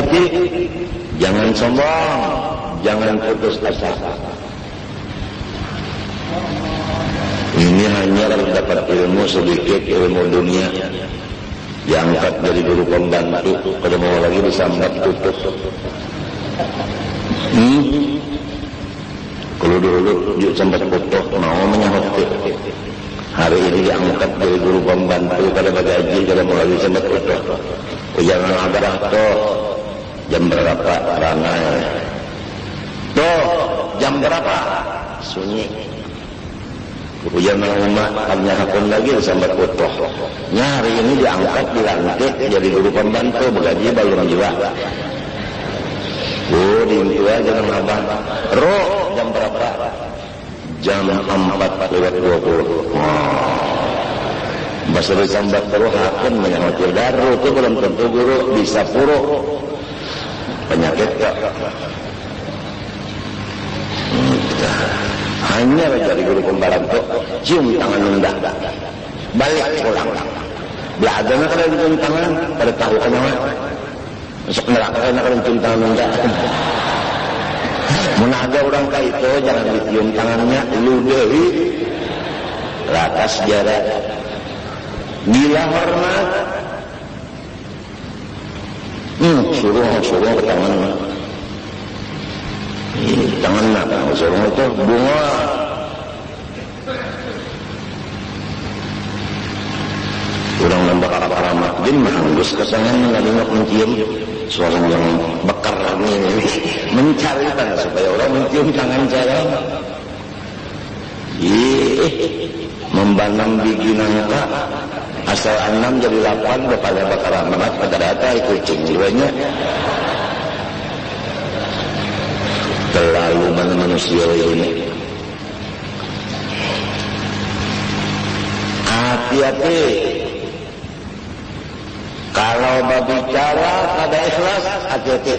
hati, jangan sombong, jangan putus asa. Ini hanya dapat ilmu sedikit, ilmu dunia, diangkat jadi guru pembantu, kalau mau lagi disambat tutup. Kalau dulu dia sambat tutup, mau menyahut. Hari ini diangkat dari guru pembantu, kada gaji, kada mau lagi sambat tutup. Jangan agarah toh, jam berapa ranai? Toh, jam berapa? Sunyi. Jangan umat hanya hakun lagi sambat tutup. Hari ini diangkat, dilantik jadi guru pembantu, bergaji belum juga. Di aja jangan abang. Roh jam berapa? Jam 4:20. Bahasa disambat terus hakim menyamatir daru itu belum tentu guru bisa puro penyakit tak. Hanya dari guru pembantu cium tangan nunda balik pulang. Beladana kada cium tangan pada tahu kenapa. Masuk neraka kada cium tangan nunda. Mun ada orang kayak itu jangan dicium tangannya, ludahi ratas jarak. Bila hormat, suruh ke tangan. Tangan apa? Suruh itu bunga. Orang nambah karamat, jadi manggus ke tangan nggak nengok mencium. Suara yang bekar ini mencari tangan supaya orang mencium tangan saya. Membanam biji nangka asal 6 jadi 8 pada bakar amanat pada data kucing jiwanya. Terlalu mana manusia ini. Hati-hati. Kalau berbicara kada ikhlas, hati-hati.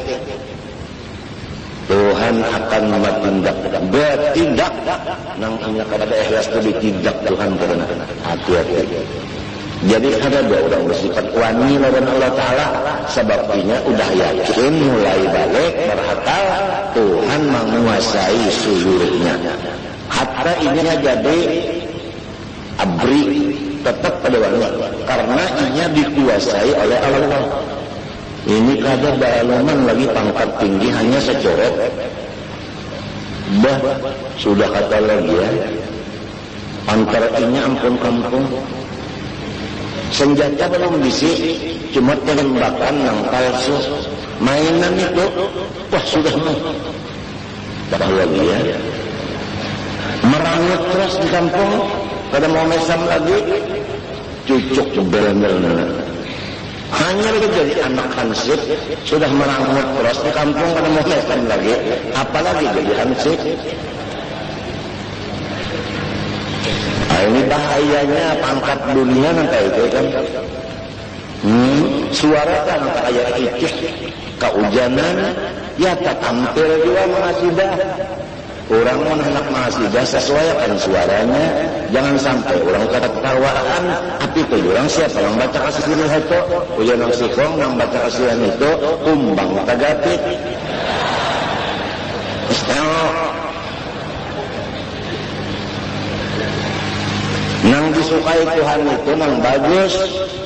Tuhan akan bertindak. Nang hanya kada ikhlas itu ditindak Tuhan karena hati-hati. Jadi ada dua orang bersifat wani lawan Allah Ta'ala. Sebabnya udah yakin mulai balik berhakal Tuhan menguasai seluruhnya. Hatta ini jadi abri tetap pada wani karena inya dikuasai oleh Allah. Ini kadang dalaman lagi pangkat tinggi hanya secoret. Sudah kata lagi ya. Antara inya ampun kampung. Senjata belum bisi, cuma tembakan yang palsu. Mainan itu, wah sudah mau. Tak lagi ya. Merangut terus di kampung. Kada mau mesam lagi, cucuk berenang. Hanya lagi jadi anak hansip, sudah merangut terus di kampung kada mau mesam lagi, apalagi jadi hansip. Ini bahayanya pangkat dunia nanti itu kan. Suara kan kayak icik, keujanan, ya tak tampil juga mahasidah. Orang mau anak mahasidah sesuaikan suaranya, jangan sampai orang kata ketawaan, tapi itu orang siapa yang baca kasih ini itu, ujian yang sikong yang baca kasihan itu, kumbang tagapit. Nang disukai Tuhan itu nang bagus,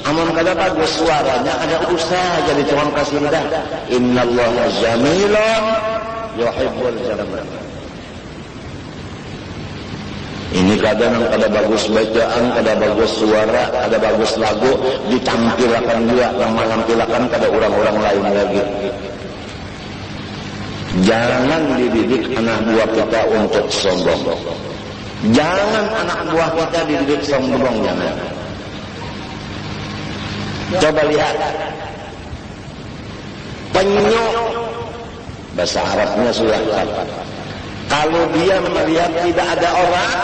amun kada bagus suaranya ada usaha jadi Tuhan kasih dah. Innallaha jamilun yuhibbul jamal. Ini kadang kada bagus bacaan, kada bagus suara, kada bagus lagu, ditampilkan dia, yang menampilkan kada orang-orang lain lagi. Jangan dididik anak buah kita untuk sombong. Jangan anak buah kita dididik sombong, jangan. Coba lihat. Penyu, bahasa Arabnya sudah dapat. Kalau dia melihat tidak ada orang,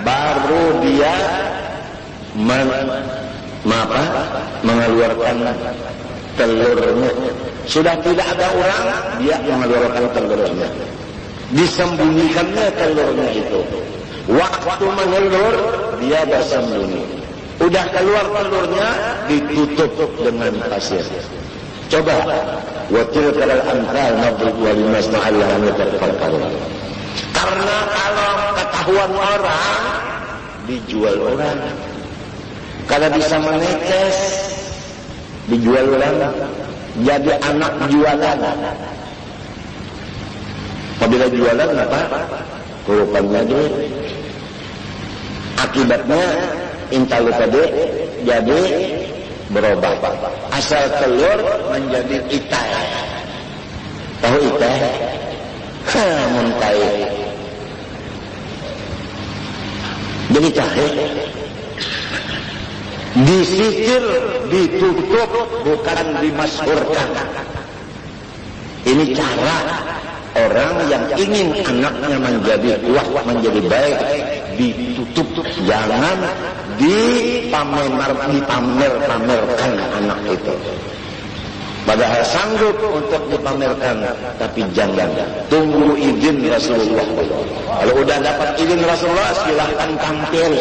baru dia mengeluarkan telurnya. Sudah tidak ada orang, dia mengeluarkan telurnya. Disembunyikannya telurnya itu. Waktu mengelur, dia bersembunyi. Udah keluar telurnya, ditutup dengan pasir. Coba wa tilkal amsal nadribu linnas la'allahum yatafakkarun. Karena kalau ketahuan orang dijual orang, kalau bisa menetes dijual orang, jadi anak jualan. Apabila jualan apa? Kurupannya duit. Akibatnya intalu tadi jadi berubah. Asal telur menjadi itai. Tahu itai? Muntai. Jadi cahe. Disisir, ditutup, bukan dimasyhurkan. Ini cara orang yang ingin anaknya menjadi kuat, menjadi baik, ditutup, jangan dipamerkan anak itu. Padahal sanggup untuk dipamerkan, tapi jangan. Tunggu izin Rasulullah. Kalau udah dapat izin Rasulullah, silahkan tampil.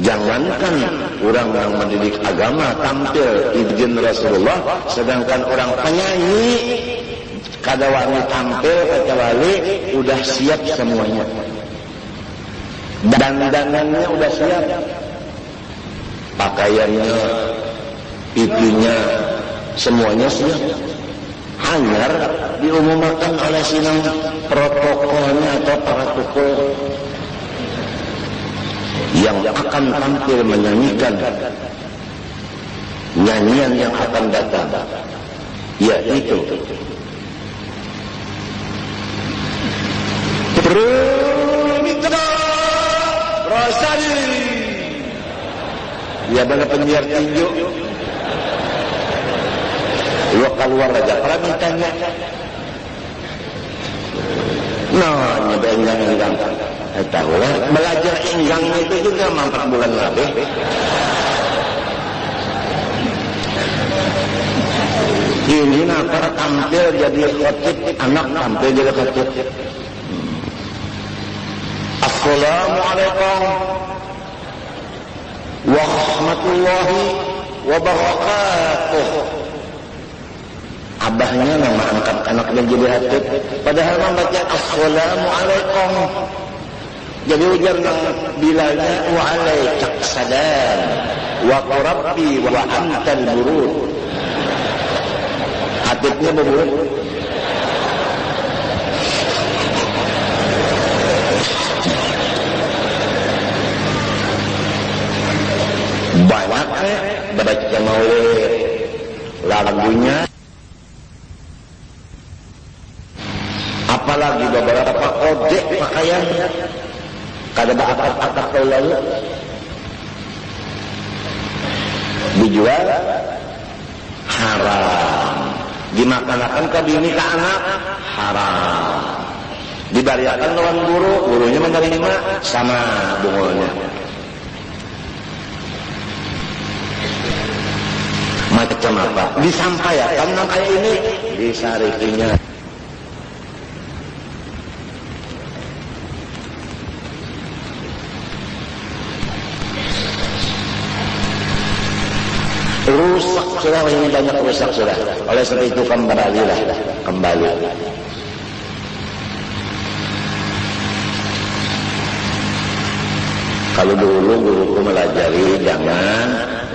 Jangankan orang yang mendidik agama tampil izin Rasulullah, sedangkan orang penyanyi kada wani tampil kecuali udah siap semuanya. Dandanannya udah siap, pakaiannya, pipinya, semuanya siap. Hanya diumumkan oleh sinang protokolnya atau protokol yang akan tampil menyanyikan nyanyian yang akan datang, yaitu Pramitra Rosari. Dia benar penyiar tinju. Lu keluar aja Pramitanya. Nah, nyoba enggang-enggang. Tahu lah, belajar enggangnya itu juga 4 bulan lebih. Ini para tampil jadi khotib, anak tampil jadi khotib. Assalamualaikum warahmatullahi wabarakatuh. Abahnya nama angkat anaknya jadi khotib, padahal membaca assalamualaikum. Jadi ujar nang bilanya wa'alaikak salam wa rabbi wa antal burud. Hatibnya berburud. Banyak baca maulid, lagunya, apalagi beberapa kode pakaiannya. Kada akad-akad kau lalu dijual haram, dimakan-makan ke bini ke anak haram, dibariakan lawan guru, gurunya menerima sama bungulnya. Macam apa? Disampaikan nang kayak ini disarikinya. Rusak sudah, ini banyak rusak sudah. Oleh sebab itu kembali. Kalau dulu guruku melajari jangan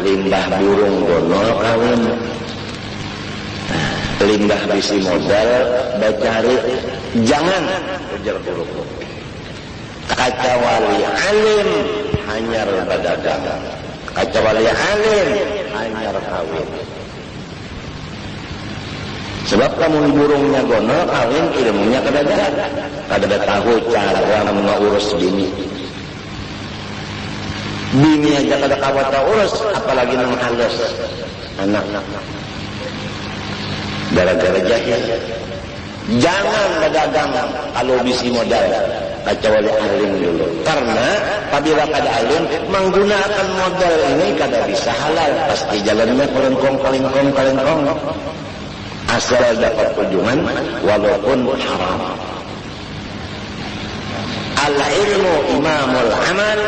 limbah burung gonol kawin. Limbah bisi modal bacari jangan, ujar guruku. Kacawali alim hanyar badagang. Kacawali alim hanyar kawin. Sebab kamu burungnya gonol kawin, ilmunya kada tahu cara mengurus bini. Bini aja kada kawat urus, apalagi nang halus anak. Gara-gara jahil. Jangan berdagang kalau bisi modal, kecuali alim dulu. Karena apabila kada alim menggunakan modal ini kada bisa halal, pasti jalannya kalengkong. Asal dapat tujuan walaupun haram. Al-ilmu imamul amal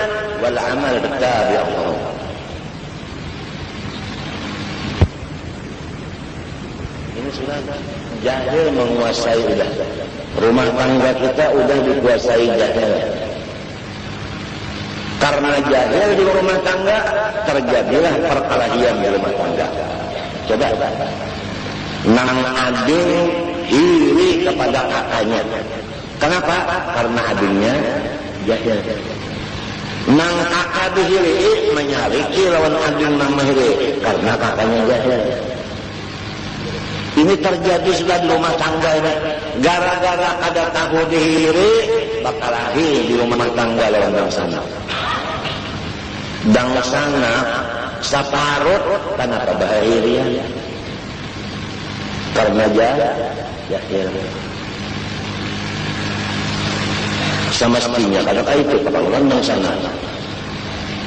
wal amal tabi'uhu. Ini Jahil menguasai udah. Rumah tangga kita udah dikuasai jahil. Karena jahil di rumah tangga, terjadilah perkelahian di rumah tangga. Coba. Nang ading iri kepada kakaknya. Kenapa? Karena adingnya jahil. Nang kakak dihiri menyariki lawan ading nang mahiri karena kakaknya jahil. Ini terjadi sudah di rumah tangga ini. Gara-gara ada tahu dihiri bakal lahir di rumah tangga lawan dangsana. Dangsana saparut karena kebahirian. Karena jahil. Semestinya kalau itu kebangunan dangsana.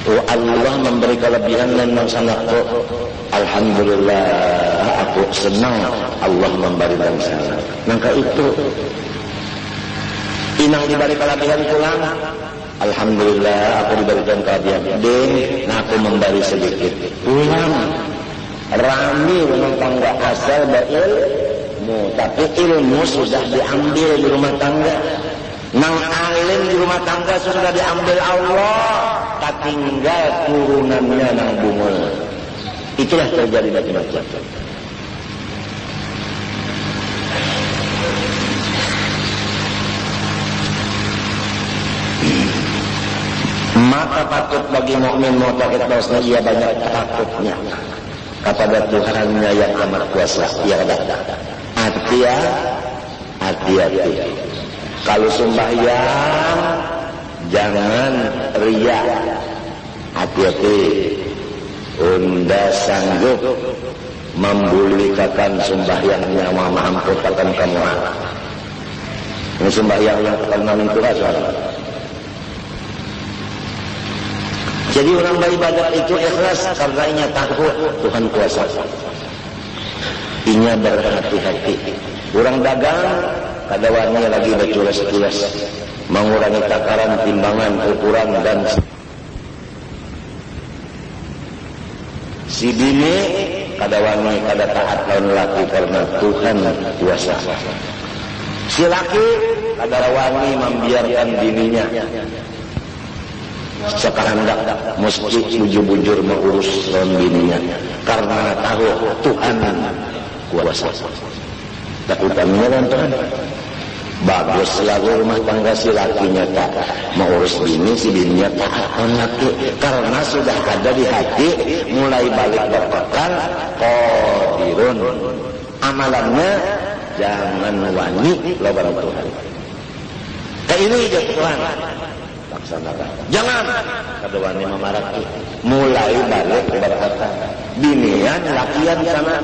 Oh Allah memberi kelebihan dan dangsana kok. Alhamdulillah aku senang Allah memberi dangsana. Maka itu inang diberi kelebihan pulang. Alhamdulillah aku diberikan kelebihan. Nah aku memberi sedikit pulang. Rami rumah tangga asal berilmu, tapi ilmu sudah diambil di rumah tangga. Nang alim di rumah tangga sudah diambil Allah, tinggal turunannya nang bungul. Itulah terjadi macam-macam. Maka patut bagi mukmin mu'taqid bahwasanya ia banyak takutnya kepada Tuhannya yang amat kuasa. Ya hati-hati. Kalau sembahyang jangan riya. Hati-hati. Unda sanggup membulikakan sembahyangnya mahamputakan kamu. Ini sembahyang yang terkenal itu asal. Jadi orang beribadat itu ikhlas karena inya takut Tuhan kuasa. Inya berhati-hati. Orang dagang kada wani lagi berculas-culas mengurangi takaran, timbangan, ukuran dan si bini kada wani kada taat lawan laki karena Tuhan kuasa. Si laki kada wani membiarkan bininya sekehendak mesti bujur-bujur mengurus lawan bininya karena tahu Tuhan kuasa. Takutannya dan Tuhan. Bagus lagu rumah tangga si lakinya tak mengurus bini, si bininya tak laki karena sudah ada di hati mulai balik berkekal qadirun. Amalannya jangan wani lawan Tuhan. Kayak ini aja Tuhan. Laksanakan. Jangan kada wani memaraki. Mulai balik berkekal. Binian lakian sana.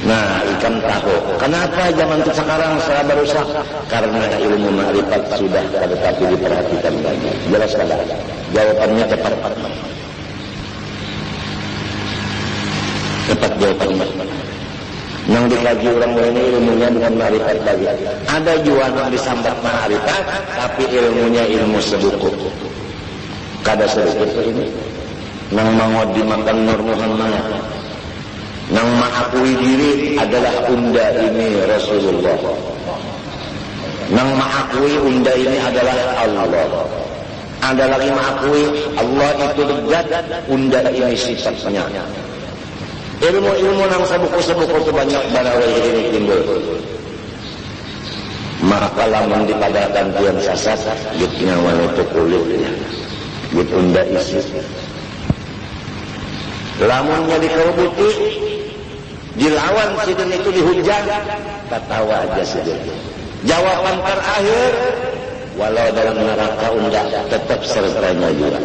Nah, ikan tahu. Kenapa zaman sekarang saya berusaha? Karena ilmu ma'rifat sudah tetapi diperhatikan lagi. Jelas kada? Jawabannya cepat. Cepat jawabannya. Yang dikaji orang ini ilmunya bukan ma'rifat lagi. Ada juga yang disambat ma'rifat, tapi ilmunya ilmu sebuku. Kada sedikit ini. Nang mau dimakan Nur Muhammad. Nang mengakui diri adalah unda ini Rasulullah. Nang mengakui unda ini adalah Allah. Ada lagi mengakui Allah itu dekat, unda ini sifatnya. Ilmu-ilmu nang sebuku-sebuku itu banyak barawai ini timbul. Maka lamun dipadakan tiang sasat, gitnya wanita kulitnya, git unda isi. Lamunnya dikerubuti, dilawan sidin itu dihujat, ketawa aja sidin. Jawaban terakhir, walau dalam neraka unda tetap sertanya juga.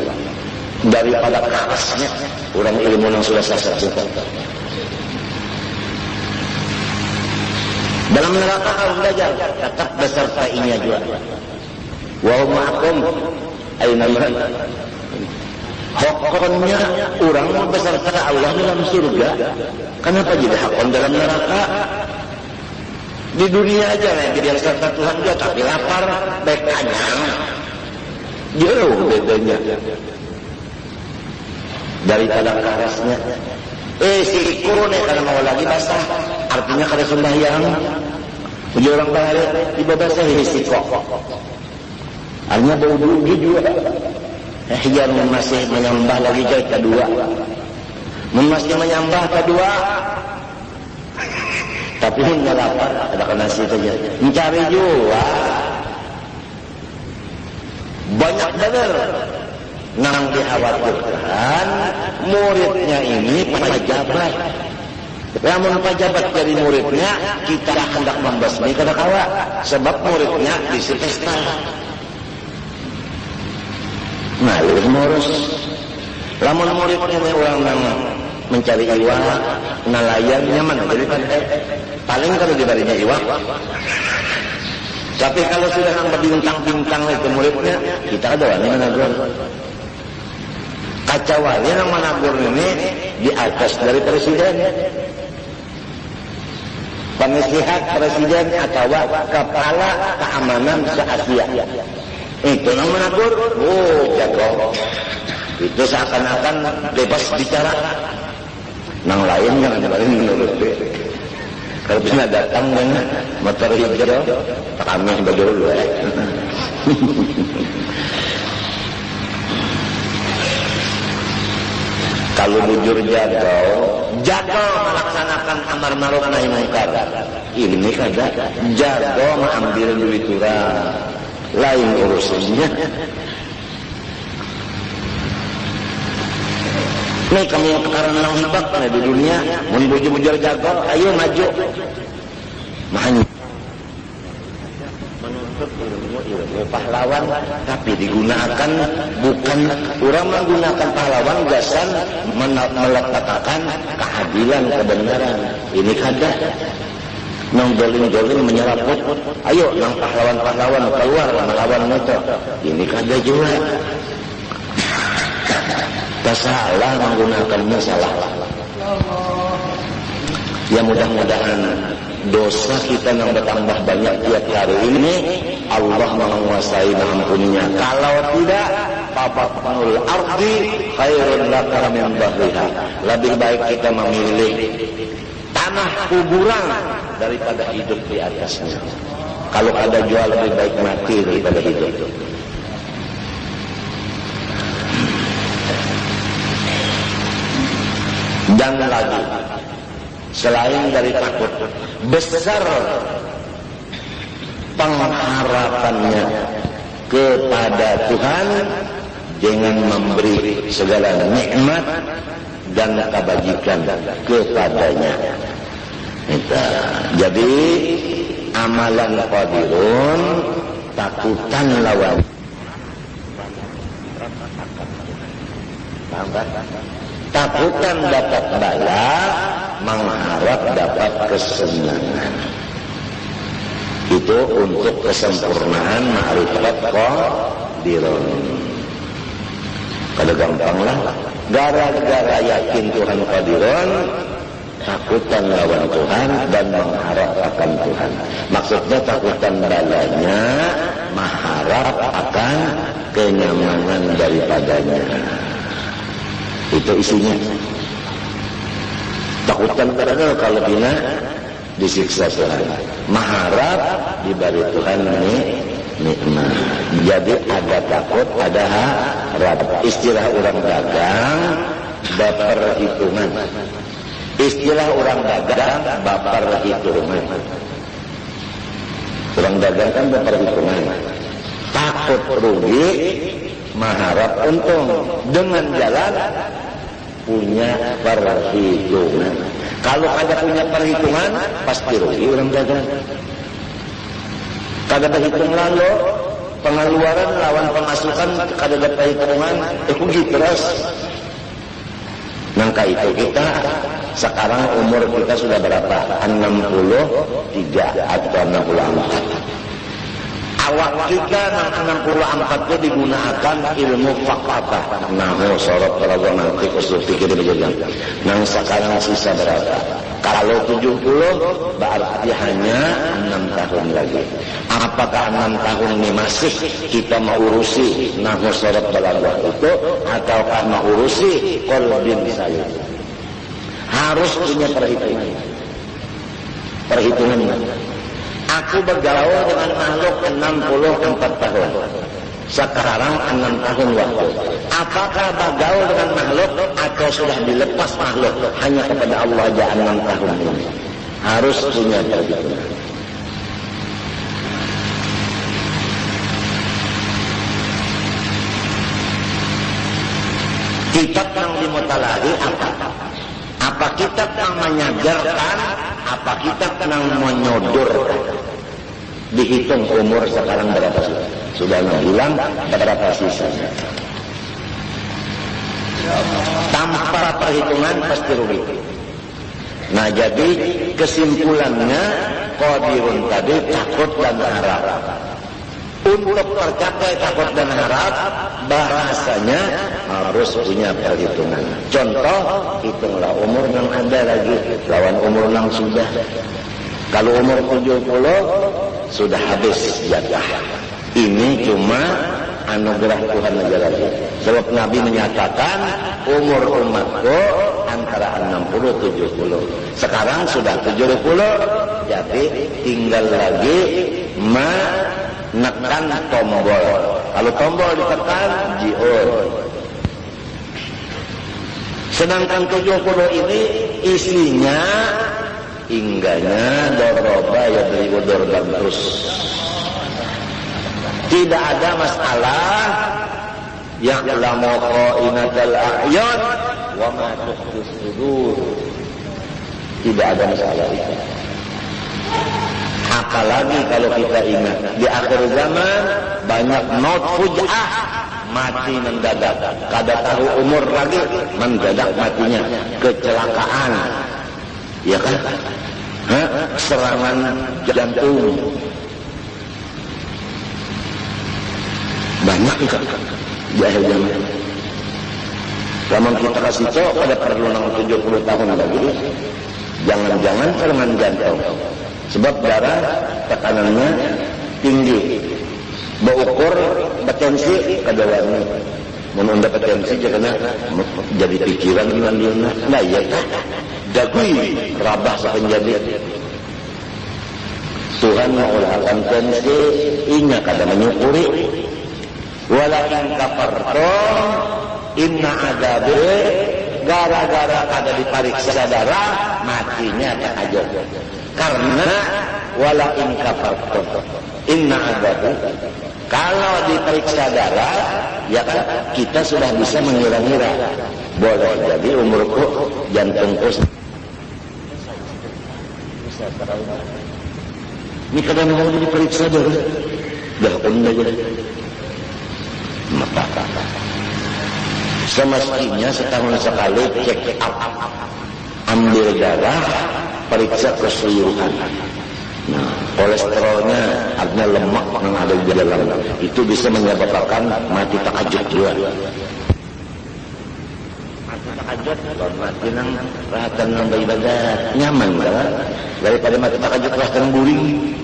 Daripada kerasnya, orang ilmu yang sudah sasar juga. Dalam neraka harus belajar, tetap besertainya juga. Wa ma'akum aina man. Hokonnya orang mau beserta Allah dalam surga. Kenapa jadi hakon dalam neraka? Di dunia aja lah jadi serta Tuhan dia tapi lapar, baik kenyang. Jauh bedanya. Daripada kerasnya Si kurune karena mau lagi basah. Artinya kada sembahyang. Uji orang bahaya tiba basah risiko. Artinya bau dugi juga. Yang masih menyembah lagi jahit kedua. Masih menyembah kedua. Tapi enggak lapar, ada kena nasi saja. Mencari juga. Banyak benar. Nang dikhawatirkan muridnya ini pejabat. Namun pejabat dari muridnya kita hendak membasmi kada kawa. Sebab muridnya diisi pesta. Nah, itu ngurus. Lamun muridnya orang nang mencari iwak, nelayan nyaman jadi paling kalau dibarinya iwak. Tapi kalau sudah nang berbintang-bintang itu muridnya, kita ada wani menagur. Kacauannya nang menagur ini di atas dari presiden. Penasihat presiden atau kepala keamanan se-Asia. Itu nang menagur, jago. Itu seakan-akan bebas bicara. Nang lain yang lain menurut dia. Kalau bisa datang dengan motor hijau, kami berdulu ya. Kalau bujur jago melaksanakan amar ma'ruf nahi munkar. Ini kada jago mengambil duit orang. Lain urusannya. Nih kami yang perkara nang hebat di dunia, mun bujur jago, ayo maju. Mahanya menuntut ilmu pahlawan, tapi digunakan bukan orang menggunakan pahlawan gasan meletakkan keadilan kebenaran. Ini kada. Nang doling-doling menyeraput, ayo nang pahlawan-pahlawan keluar melawan itu. Ini kada juga. Salah menggunakannya salah. Ya mudah-mudahan dosa kita yang bertambah banyak tiap hari ini Allah menguasai mengampuninya. Kalau tidak, babatnul ardi khairun laka min bahriha. Lebih baik kita memilih tanah kuburan daripada hidup di atasnya. Kalau ada jual lebih baik mati daripada hidup. Dan lagi selain dari takut, besar pengharapannya kepada Tuhan dengan memberi segala nikmat dan kebajikan kepadanya. Jadi amalan qadirun, takutan lawan. Takutan dapat bala, mengharap dapat kesenangan. Itu untuk kesempurnaan ma'rifat qadirun. Kada gampang lah. Gara-gara yakin Tuhan qadirun, takutan lawan Tuhan dan mengharap akan Tuhan. Maksudnya takutan balanya, mengharap akan kenyamanan daripadanya. Itu isinya. Takutan karena kalau bina disiksa Tuhan. Mengharap diberi Tuhan nikmat. Jadi ada takut, ada harap. Istilah orang dagang, baper hitungan. Istilah orang dagang, baper hitungan. Orang dagang kan baper hitungan. Takut rugi, mengharap untung dengan jalan punya perhitungan. Kalau ada punya perhitungan pasti rugi orang dagang. Kada berhitung lalu pengeluaran lawan pemasukan kada ada perhitungan rugi terus. Nangka itu kita sekarang umur kita sudah berapa? 63 atau 64. Awak kita 64 itu digunakan ilmu fakta. Nahu sorot kalau nanti usul pikir berjalan. Nang sekarang sisa berapa? Kalau 70 berarti hanya 6 tahun lagi. Apakah 6 tahun ini masih kita mau urusi nahu sorot balagah itu ataukah mau urusi qalbin saya? harus punya perhitungannya. Aku bergaul dengan makhluk 64 tahun. Sekarang 6 tahun waktu. Apakah bergaul dengan makhluk atau sudah dilepas makhluk hanya kepada Allah aja 6 tahun ini? Harus punya perhitungan. Kitab yang dimutalahi apa? Apa kitab yang menyajarkan? Apa kitab yang menyodorkan? Dihitung umur sekarang berapa sudah? Sudah hilang berapa sisanya? Tanpa perhitungan pasti rugi. Nah jadi kesimpulannya qadirun tadi takut dan harap. Untuk tercapai takut dan harap bahasanya harus punya perhitungan. Contoh, hitunglah umur yang ada lagi lawan umur yang sudah. Kalau umur 70 sudah habis jatah. Ini cuma anugerah Tuhan aja lagi. Sebab Nabi menyatakan umur umatku antara 60-70. Sekarang sudah 70, jadi tinggal lagi menekan tombol. Kalau tombol ditekan, jiur. Sedangkan 70 ini isinya ingganya doroba ya beribu dorban terus. Tidak ada masalah ya'lamu qa'inatal a'yun wa ma tukhfis sudur. Tidak ada masalah itu. Apalagi kalau kita ingat di akhir zaman banyak maut fuj'ah, mati mendadak. Kada tahu umur lagi mendadak matinya, kecelakaan. Ya kan? Serangan jantung. Banyak itu di akhir zaman. Kalau kita kasih tahu pada perlu 70 tahun lagi, jangan-jangan serangan jantung. Sebab darah tekanannya tinggi. Berukur potensi kada wani. Menunda potensi jangan jadi pikiran dengan dia. Nah ya kan? Dagui rabah sepenjadi. Tuhan mengulahkan potensi, inya kada menyukuri. Walakin kafartum inna adabe gara-gara kada dipariksa darah matinya tak aja. Karena walakin kafartum inna adabe kalau diperiksa darah ya kan kita sudah bisa mengira-ngira boleh jadi umurku jantungku bisa terlalu ini kadang mau diperiksa darah dah unda jadi maka semestinya setahun sekali check up, ambil darah, periksa keseluruhan. Nah, kolesterolnya, artinya lemak yang ada di dalam itu bisa menyebabkan mati takajud juga. Mati takajud, mati nang rahatan nang beribadah nyaman kan? Daripada mati takajud rahatan guring.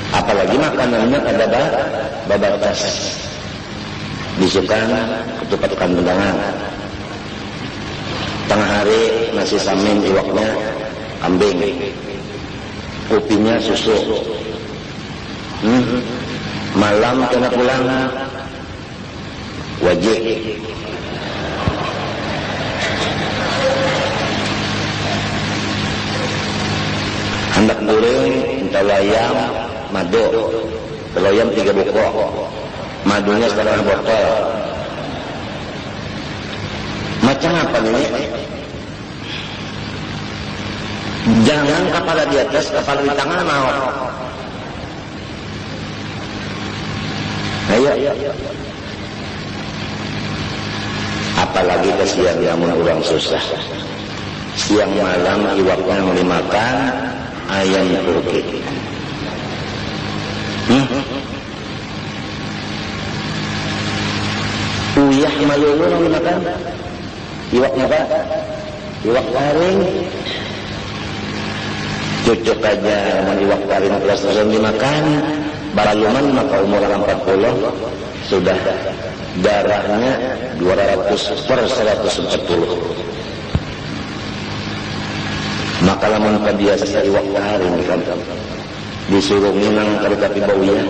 Apalagi makanannya ada babatas disukan ketupat kandangan tengah hari nasi samin iwaknya kambing kopinya susu malam kena pulang wajib hendak goreng entah ayam madu, kalau ayam 3 buku, madunya setengah botol. Macam apa ini? Jangan kepala di atas, kepala di tangan mau. Ayo. Apalagi kesian jamun orang susah. Siang malam iwaknya melimakan ayam turki. Uyah malulu yang dimakan iwak apa? Iwak taring cocok aja dengan iwak taring plus yang dimakan balaluman maka umur 40 sudah darahnya 200/140 Maka lamun biasa iwak karing kan disuruh minang kalau tapi bau ya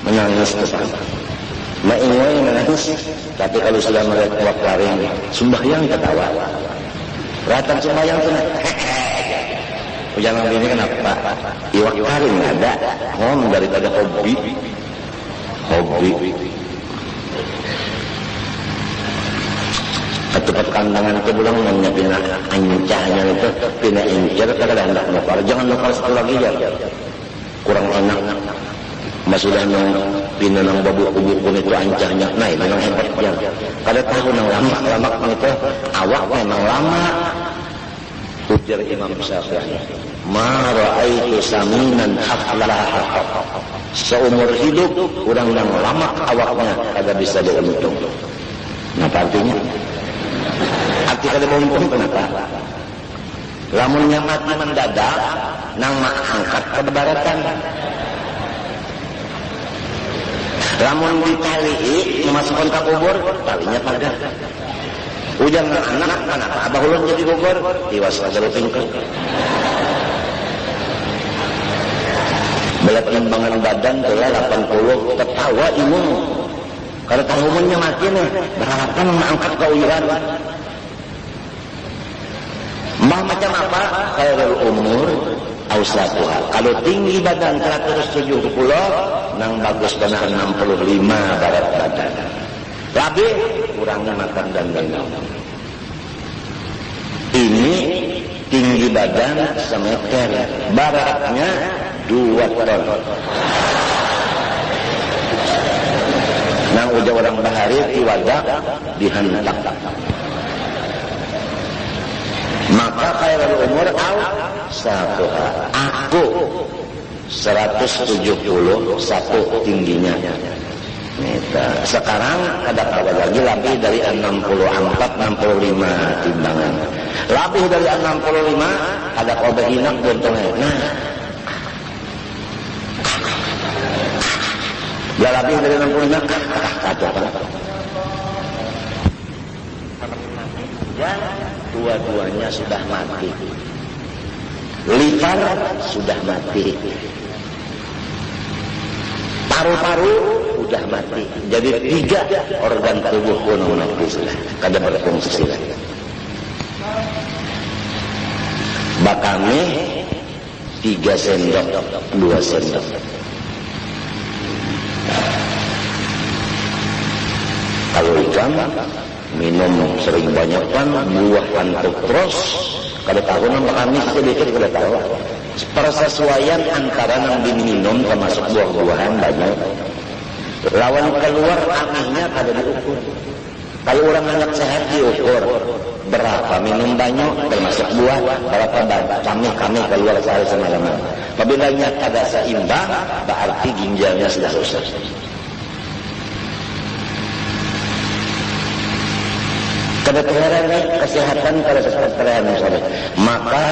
menangis kesana. Maingoy menangis, tapi kalau sudah melihat iwak karing sembahyang ketawa. Ratan sembahyang kena. Jangan ini kenapa? Iwak karing ada, daripada hobi. Ketupat kandangan itu bilang namanya pina ancahnya itu pina incer kada hendak nukar. Jangan nukar satu lagi ya. Kurang enak. Masudah nang pina nang babu-babu itu ancahnya. Nah, memang hebat ya. Kada tahu nang lama itu awak memang lama. Ujar Imam Syafi'i, "Ma ra'aitu saminan aflaha." Seumur hidup orang yang lama awaknya kada bisa diuntung. Nah, artinya arti kada untung kenapa? Lamunnya mati mendadak nang mak angkat ke baratan. Lamun ditali memasukkan ke kubur, talinya pagar. Ujang anak kenapa abah ulun jadi kubur? Tiwas aja lu pingkul. Belat timbangan badan telah 80 tertawa imun. Kalau tahumannya mati nih, berharapkan mengangkat keuiran. Mbah macam apa? Khairul umur ausatuha. Kalau tinggi badan 170, nang bagus benar 65 barat badan. Lebih kurangnya makan dan minum. Ini tinggi badan semeter, baratnya 2 ton. Nang ujar orang bahari tiwadak dihantak. Maka khairul umur satuha. Aku 171 tingginya. Sekarang ada lagi lebih dari 64-65 timbangan. Lebih dari 65 ada kobehinak buntungnya. Nah, ya lebih dari 65 kacau kan? Dan dua-duanya sudah mati. Liver sudah mati. Paru-paru sudah mati. Jadi 3 organ tubuh pun mati sudah. Kada berfungsi sudah. Bakami 3 sendok, 2 sendok. Kalau ikan minum sering banyak kan, buah antuk terus. Kada tahu nama kami sedikit kada tahu. Persesuaian antara yang diminum termasuk buah-buahan banyak. Lawan keluar anehnya kada diukur. Kalau orang anak sehat diukur berapa minum banyak termasuk buah, berapa banyak kami keluar sehari semalaman. Apabila kada seimbang, berarti ginjalnya sudah rusak. Kebetulan kesehatan pada kesehatan misalnya, maka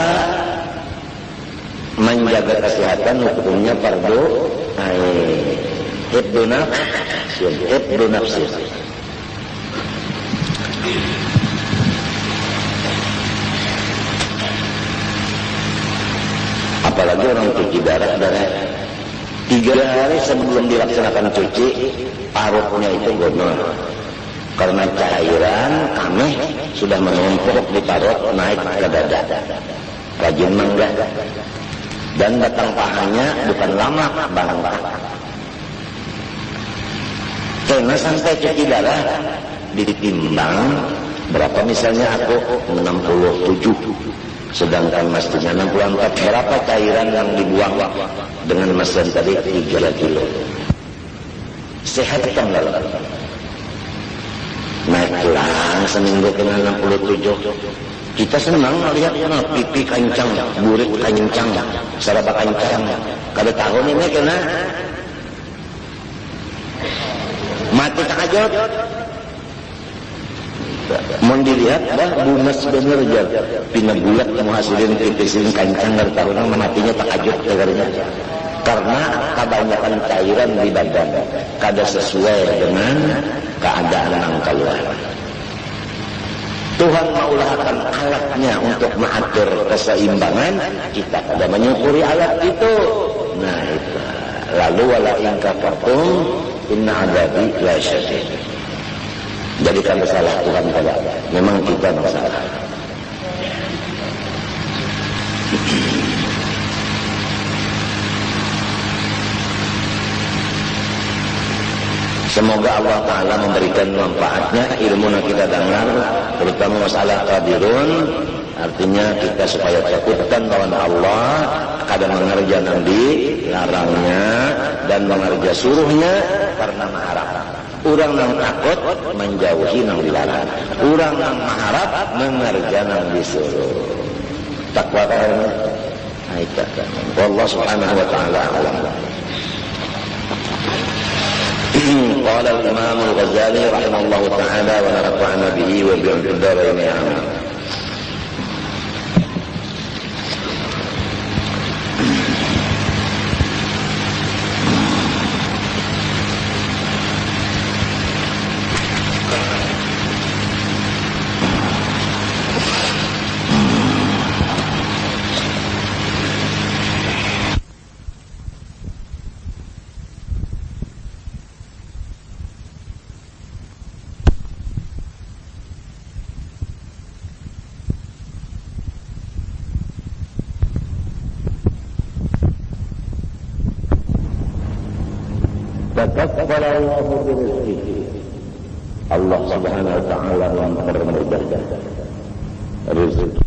menjaga kesehatan hukumnya fardu ain. Hibdu nafsin. Apalagi orang cuci darah 3 hari sebelum dilaksanakan cuci, parutnya itu gonor. Karena cairan kami sudah menumpuk di parut naik ke dada. Rajin mangga. Dan batang pahanya bukan lama bangka. Karena sampai cuci darah ditimbang berapa, misalnya aku 67, sedangkan mestinya 64. Berapa cairan yang dibuang dengan mesin tadi? 3 kilo. Sehat kan lalu? Naiklah seminggu kena 67. Kita senang melihat pipi kancang, burik kancang, saraba kancang. Kada tahun ini kena mati takajut. Mau dilihat dah bunas bener aja. Pina bulat menghasilin pipi kancang dari tahun matinya takajut dengarnya. Karena kebanyakan cairan di badan kada sesuai dengan keadaan yang keluar. Tuhan maulahkan alatnya untuk mengatur keseimbangan, kita pada menyukuri alat itu. Nah itu. Lalu wala in kafartum inna adzabi lasyadid. Jadi kan salah Tuhan pada. Memang kita masalah. Semoga Allah Ta'ala memberikan manfaatnya ilmu yang kita dengar, terutama masalah qadirun, artinya kita supaya takutkan lawan Allah, kadang mengerja Nabi, larangnya, dan mengerja suruhnya, karena mengharap. Orang yang takut menjauhi yang dilarang. Orang yang mengharap mengerja yang disuruh. Takwa karena aikat. Wallahu subhanahu wa ta'ala alam. قال الإمام الغزالي رحمه الله تعالى ونفعنا به وبعلم الدارين آمين. Takaffala Allah birizqihi. Allah Subhanahu wa ta'ala mempermudahkan rezeki.